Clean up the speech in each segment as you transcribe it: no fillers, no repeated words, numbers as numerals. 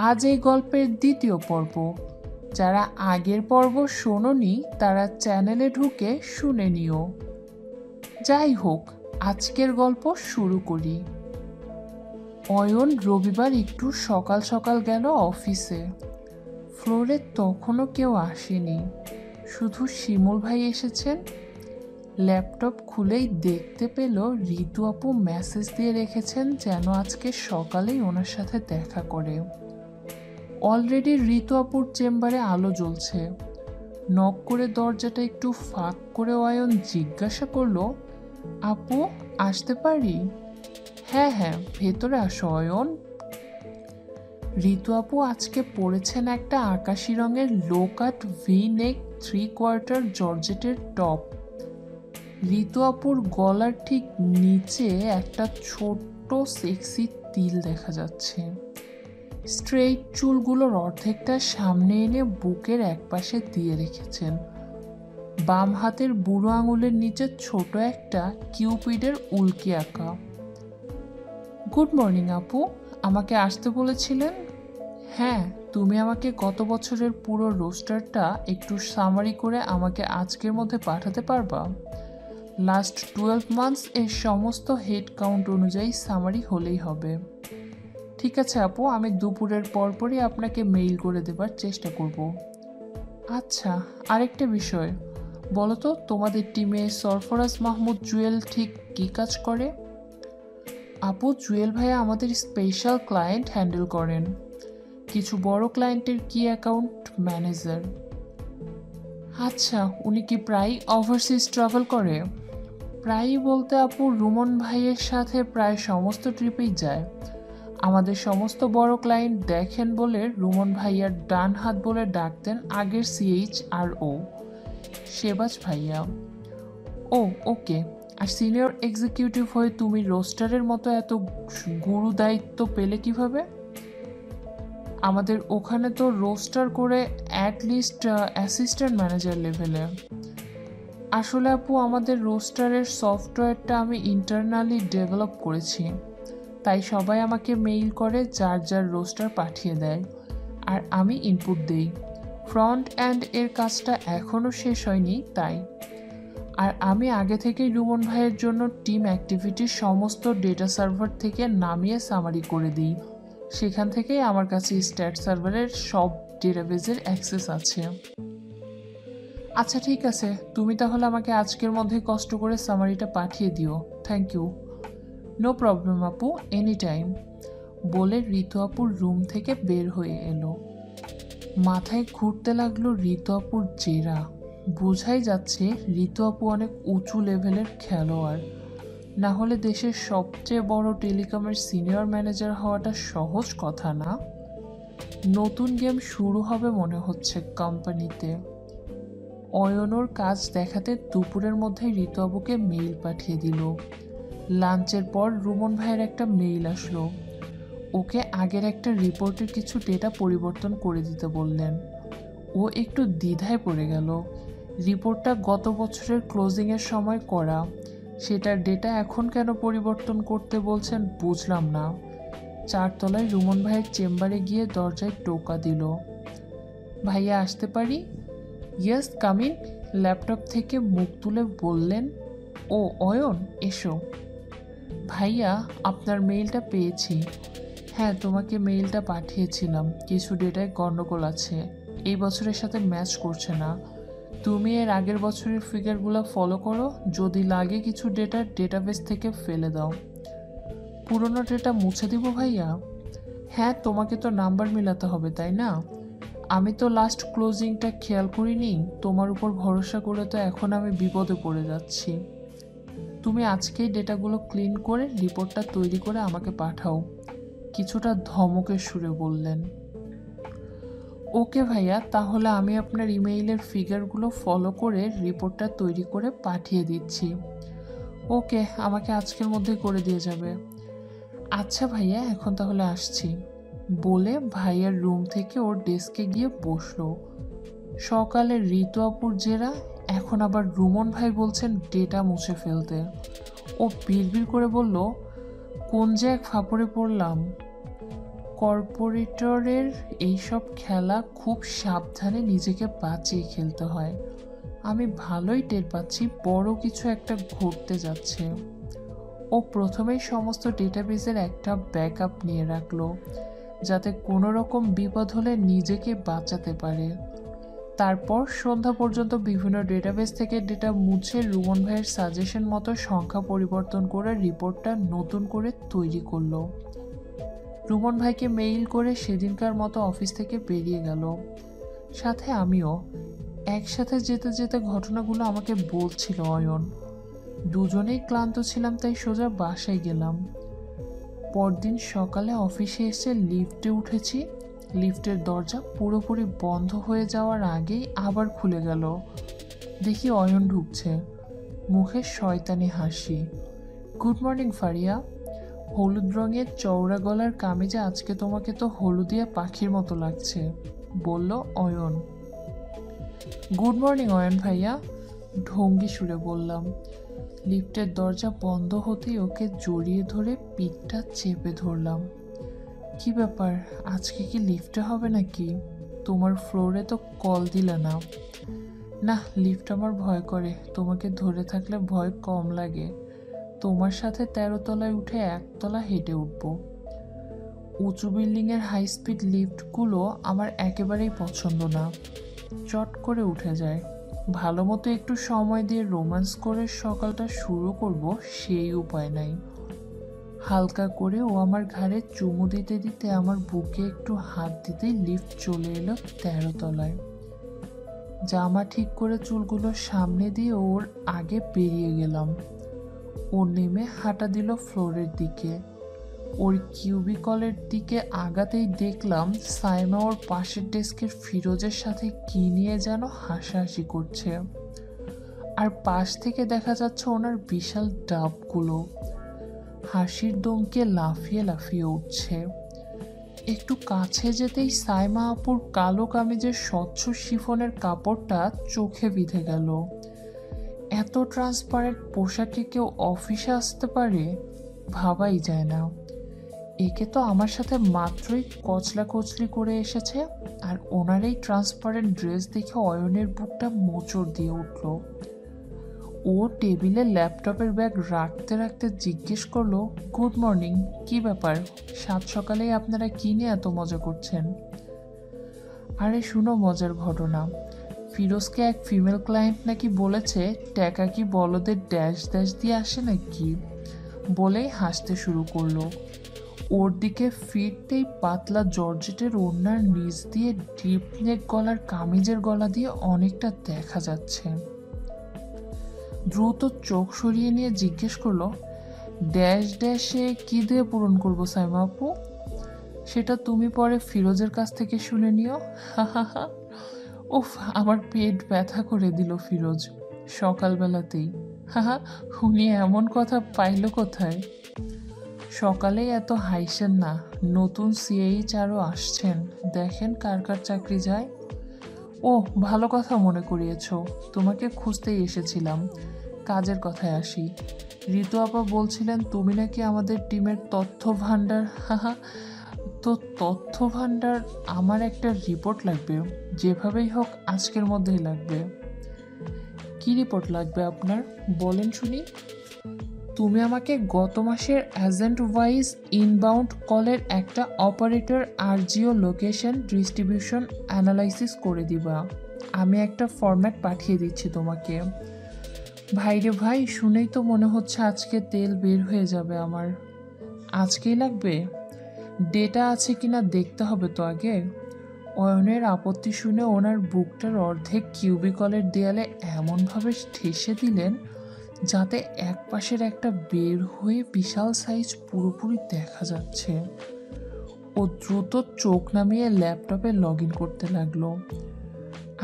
আজ এই গল্পের দ্বিতীয় পর্ব। যারা আগের পর্ব শোনোনি তারা চ্যানেলে ঢুকে শুনে নিও। যাই হোক, আজকের গল্প শুরু করি। অয়ন রবিবার একটু সকাল সকাল গেল অফিসে। ফ্লোরে তখনও কেউ আসেনি, শুধু শিমুল ভাই এসেছেন। ল্যাপটপ খুলেই দেখতে পেল ঋতু আপু মেসেজ দিয়ে রেখেছেন যেন আজকে সকালেই ওনার সাথে দেখা করে। অলরেডি ঋতু আপুর চেম্বারে আলো জ্বলছে। নক করে দরজাটা একটু ফাঁক করে অয়ন জিজ্ঞাসা করলো, আপু আসতে পারি? হ্যাঁ হ্যাঁ, ভেতরে আসো অয়ন। ঋতু আপু আজকে পরেছেন একটা আকাশি রঙের লো কাট ভি নেক 3/4 জর্জেটের টপ। ঋতু আপুর গলার ঠিক নিচে একটা ছোট্ট সেক্সি তিল দেখা যাচ্ছে। স্ট্রেইট চুলগুলোর অর্ধেকটা সামনে এনে বুকের একপাশে দিয়ে রেখেছেন। বাম হাতের বুড়ো আঙুলের নিচে ছোট একটা কিউপিডের উল্কি আঁকা। গুড মর্নিং আপু, আমাকে আসতে বলেছিলেন? হ্যাঁ, তুমি আমাকে গত বছরের পুরো রোস্টারটা একটু সামারি করে আমাকে আজকের মধ্যে পাঠাতে পারবা? লাস্ট 12 মান্থস এর সমস্ত হেড কাউন্ট অনুযায়ী সামারি হলেই হবে। ঠিক আছে আপু, আমি দুপুরের পরপরই আপনাকে মেইল করে দেবার চেষ্টা করব। আচ্ছা, আরেকটা বিষয় বলো তো, তোমাদের টিমে সরফরাজ মাহমুদ জুয়েল ঠিক কী কাজ করে? আপু, জুয়েল ভাইয়া আমাদের স্পেশাল ক্লায়েন্ট হ্যান্ডেল করেন, কিছু বড় ক্লায়েন্টের কি অ্যাকাউন্ট ম্যানেজার। আচ্ছা, উনি কি প্রায় ওভারসিজ ট্রাভেল করে? প্রায়ই বলতে আপু রুমন ভাইয়ের সাথে প্রায় সমস্ত ট্রিপেই যায়। আমাদের সমস্ত বড় ক্লায়েন্ট দেখেন বলে রুমন ভাইয়ার ডান হাত বলে ডাকতেন আগের CHRO শেবাজ ভাইয়া। ও ওকে। আর সিনিয়র এক্সিকিউটিভ হয়ে তুমি রোস্টারের মতো এত গুরু দায়িত্ব পেলে কিভাবে? আমাদের ওখানে তো রোস্টার করে অ্যাটলিস্ট অ্যাসিস্ট্যান্ট ম্যানেজার লেভেলে। আসলে আপু আমাদের রোস্টারের সফটওয়্যারটা আমি ইন্টারনালি ডেভেলপ করেছি, তাই সবাই আমাকে মেইল করে যার যার রোস্টার পাঠিয়ে দেয় আর আমি ইনপুট দেই। ফ্রন্ট অ্যান্ড এর কাজটা এখনও শেষ হয়নি তাই। আর আমি আগে থেকেই রুমন ভাইয়ের জন্য টিম অ্যাক্টিভিটির সমস্ত ডেটা সার্ভার থেকে নামিয়ে সামারি করে দিই। সেখান থেকেই আমার কাছে স্ট্যাট সার্ভারের সব ডেটাবেজের অ্যাক্সেস আছে। আচ্ছা ঠিক আছে, তুমি তাহলে আমাকে আজকের মধ্যে কষ্ট করে সামারিটা পাঠিয়ে দিও। Thank you. নো প্রবলেম আপু, এনি টাইম, বলে ঋতু আপুর রুম থেকে বের হয়ে এলো। মাথায় ঘুরতে লাগলো ঋতু আপুর জেরা। বোঝাই যাচ্ছে ঋতু আপু অনেক উঁচু লেভেলের খেলোয়াড়, না হলে দেশের সবচেয়ে বড় টেলিকমের সিনিয়র ম্যানেজার হওয়াটা সহজ কথা না। নতুন গেম শুরু হবে মনে হচ্ছে কোম্পানিতে। অয়নর কাজ দেখাতে দুপুরের মধ্যে ঋতু আপুকে মেইল পাঠিয়ে দিল। লাঞ্চের পর রুমন ভাইয়ের একটা মেইল আসলো। ওকে আগের একটা রিপোর্টের কিছু ডেটা পরিবর্তন করে দিতে বললেন। ও একটু দ্বিধায় পড়ে গেল। রিপোর্টটা গত বছরের ক্লোজিংয়ের সময় করা, সেটার ডেটা এখন কেন পরিবর্তন করতে বলছেন বুঝলাম না। 4 তলায় রুমন ভাইয়ের চেম্বারে গিয়ে দরজায় টোকা দিল। ভাইয়া আসতে পারি? ইয়েস কামিং, ল্যাপটপ থেকে মুখ তুলে বললেন। ও অয়ন, এসো। ভাইয়া, আপনার মেইলটা পেয়েছি। হ্যাঁ, তোমাকে মেইলটা পাঠিয়েছিলাম, কিছু ডেটায় গন্ডগোল আছে, এই বছরের সাথে ম্যাচ করছে না। তুমি এর আগের বছরের ফিগারগুলো ফলো করো, যদি লাগে কিছু ডেটা ডেটাবেস থেকে ফেলে দাও। পুরনো ডেটা মুছে দিব ভাইয়া? হ্যাঁ, তোমাকে তো নাম্বার মিলাতে হবে তাই না? আমি তো লাস্ট ক্লোজিংটা খেয়াল করিনি, তোমার উপর ভরসা করে তো এখন আমি বিপদে পড়ে যাচ্ছি। তুমি আজকেই ডেটাগুলো ক্লিন করে রিপোর্টটা তৈরি করে আমাকে পাঠাও, কিছুটা ধমকের সুরে বললেন। ওকে ভাইয়া, তাহলে আমি আপনার ইমেইলের ফিগারগুলো ফলো করে রিপোর্টটা তৈরি করে পাঠিয়ে দিচ্ছি। ওকে, আমাকে আজকের মধ্যেই করে দিয়ে যাবে। আচ্ছা ভাইয়া, এখন তাহলে আসছি, বলে ভাইয়ার রুম থেকে ওর ডেস্কে গিয়ে বসলো। সকালে ঋতু আপুর জেরা, এখন আবার রুমন ভাই বলছেন ডেটা মুছে ফেলতে। ও বিড়বিড় করে বলল, কোন যে এক ফাপড়ে পড়লাম। কর্পোরেটরের এইসব খেলা খুব সাবধানে নিজেকে বাঁচিয়ে খেলতে হয়। আমি ভালোই টের পাচ্ছি বড় কিছু একটা ঘটতে যাচ্ছে। ও প্রথমেই সমস্ত ডেটাবেজের একটা ব্যাকআপ নিয়ে রাখলো, যাতে কোনো রকম বিপদ হলে নিজেকে বাঁচাতে পারে। তারপর সন্ধ্যা পর্যন্ত বিভিন্ন ডেটাবেস থেকে ডেটা মুছে রুমন ভাইয়ের সাজেশন মতো সংখ্যা পরিবর্তন করে রিপোর্টটা নতুন করে তৈরি করলো। রুমন ভাইকে মেইল করে সেদিনকার মতো অফিস থেকে বেরিয়ে গেল, সাথে আমিও। একসাথে যেতে যেতে ঘটনাগুলো আমাকে বলছিল অয়ন। দুজনেই ক্লান্ত ছিলাম, তাই সোজা বাসায় গেলাম। পরদিন সকালে অফিসে এসে লিফটে উঠেছি। লিফটের দরজা পুরোপুরি বন্ধ হয়ে যাওয়ার আগেই আবার খুলে গেল। দেখি অয়ন ঢুকছে, মুখে শয়তানি হাসি। Good morning Faria. হলুদ রঙের চওড়া গলার কামিজে আজকে তোমাকে তো হলুদিয়া পাখির মতো লাগছে, বলল অয়ন। গুড মর্নিং অয়ন ভাইয়া, ঢঙ্গি সুরে বললাম। লিফটের দরজা বন্ধ হতেই ওকে জড়িয়ে ধরে পিঠটা চেপে ধরলাম। কি ব্যাপার, আজকে কি লিফটে হবে নাকি? তোমার ফ্লোরে তো কল দিলে না। না, লিফট আমার ভয় করে, তোমাকে ধরে থাকলে ভয় কম লাগে। তোমার সাথে 13 তলায় উঠে 1 তলা হেঁটে উঠব। উঁচু বিল্ডিংয়ের হাই স্পিড লিফটগুলো আমার একেবারেই পছন্দ না, চট করে উঠে যায়। ভালো মতো একটু সময় দিয়ে রোম্যান্স করে সকালটা শুরু করব, সেই উপায় নাই। হালকা করে ও আমার ঘাড়ে চুমু দিতে দিতে আমার বুকে একটু হাত দিতেই লিফট চলে এলো 13 তলায়। জামা ঠিক করে চুলগুলো সামনে দিয়ে ওর আগে বেরিয়ে গেলাম। ও নেমে হাঁটা দিল ফ্লোরের দিকে। ওর কিউবিকলের দিকে আগাতেই দেখলাম সাইমা ওর পাশের ডেস্কের ফিরোজের সাথে কি নিয়ে যেন হাসাহাসি করছে। আর পাশ থেকে দেখা যাচ্ছে ওনার বিশাল ডাবগুলো হাসির দমকে লাফিয়ে লাফিয়ে উঠছে। একটু কাছে যেতেই সাইমা আপুর কালো কামিজের স্বচ্ছ শিফনের কাপড়টা চোখে বিঁধে গেল। এত ট্রান্সপারেন্ট পোশাকে কেউ অফিসে আসতে পারে, ভাবাই যায় না। একে তো আমার সাথে মাত্রই কচলা কচলি করে এসেছে, আর ওনার এই ট্রান্সপারেন্ট ড্রেস দেখে অয়নের বুকটা মোচড় দিয়ে উঠল। ও টেবিলে ল্যাপটপের ব্যাগ রাখতে রাখতে জিজ্ঞেস করলো, গুড মর্নিং, কি ব্যাপার, সাত সকালেই আপনারা কি নিয়ে এত মজা করছেন? আরে শুনো মজার ঘটনা, ফিরোজকে এক ফিমেল ক্লায়েন্ট নাকি বলেছে টাকা কি বলদের ড্যাশ ড্যাশ দিয়ে আসে নাকি, বলেই হাসতে শুরু করলো। ওর দিকে ফিরতেই পাতলা জর্জেটের ওড়নার নিচ দিয়ে ডিপ নেক গলার কামিজের গলা দিয়ে অনেকটা দেখা যাচ্ছে। দ্রুত চোখ সরিয়ে নিয়ে জিজ্ঞেস করলো, ড্যাশ ড্যাশে কি দিয়ে পূরণ করবো সাইমা আপু? সেটা তুমি পরে ফিরোজের কাছ থেকে শুনে নিও। হাহাহা। উফ, আমার পেট ব্যথা করে দিল ফিরোজ সকালবেলাতেই। হাহা, উনি এমন কথা পাইল কোথায়? সকালেই এত হাইসেন না, নতুন সিএইচ আরও আসছেন, দেখেন কার কার চাকরি যায়। ও, ভালো কথা মনে করিয়েছ, তোমাকে খুঁজতেই এসেছিলাম। কাজের কথায় আসি। ঋতু আপা বলছিলেন তুমি নাকি আমাদের টিমের তথ্য ভাণ্ডার। হাহা, তো তথ্য ভাণ্ডার আমার একটা রিপোর্ট লাগবে, যেভাবেই হোক আজকের মধ্যেই লাগবে। কি রিপোর্ট লাগবে আপনার, বলেন শুনি। তুমি আমাকে গত মাসের এজেন্ট ওয়াইজ ইনবাউন্ড কলের একটা অপারেটর আরজিও লোকেশন ডিস্ট্রিবিউশন অ্যানালাইসিস করে দিবা। আমি একটা ফরম্যাট পাঠিয়ে দিচ্ছি তোমাকে। ভাইরে ভাই, শুনেই তো মনে হচ্ছে আজকে তেল বের হয়ে যাবে আমার। আজকেই লাগবে? ডেটা আছে কিনা দেখতে হবে তো আগে। অয়নের আপত্তি শুনে ওনার বুকটার অর্ধেক কিউবিকলের দেয়ালে এমনভাবে ঠেসে দিলেন যাতে এক পাশের একটা বের হয়ে বিশাল সাইজ পুরোপুরি দেখা যাচ্ছে। ও দ্রুত চোখ নামিয়ে ল্যাপটপে লগ ইন করতে লাগলো।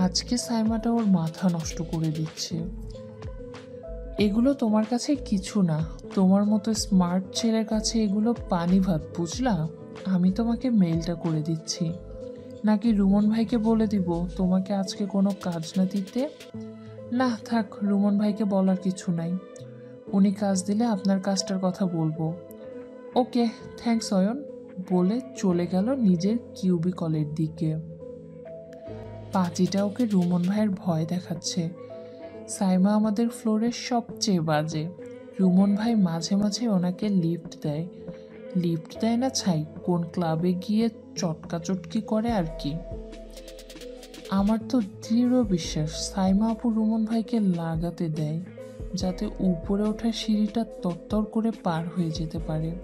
আজকে সাইমাটা ওর মাথা নষ্ট করে দিচ্ছে। এগুলো তোমার কাছে কিছু না, তোমার মতো স্মার্ট ছেলের কাছে এগুলো পানি ভাত, বুঝলা? আমি তোমাকে মেইলটা করে দিচ্ছি। নাকি রুমন ভাইকে বলে দিব তোমাকে আজকে কোনো কাজ না দিতে? না থাক, রুমন ভাইকে বলার কিছু নাই, উনি কাজ দিলে আপনার কাজটার কথা বলবো। ওকে, থ্যাঙ্কস অয়ন। বলে চলে গেল নিজের কিউবিকলের দিকে। পাজিটা ওকে রুমন ভাইয়ের ভয় দেখাচ্ছে। সাইমা আমাদের ফ্লোরের সবচেয়ে বাজে। রুমন ভাই মাঝে মাঝে ওনাকে লিফট দেয় না ছাই, কোন ক্লাবে গিয়ে চটকাচটকি করে আর কি। আমার তো দৃঢ় বিশ্বাস সাইমা আপু রুমন ভাইকে লাগাতে দেয়, যাতে উপরে ওঠার সিঁড়িটা তরতর করে পার হয়ে যেতে পারে।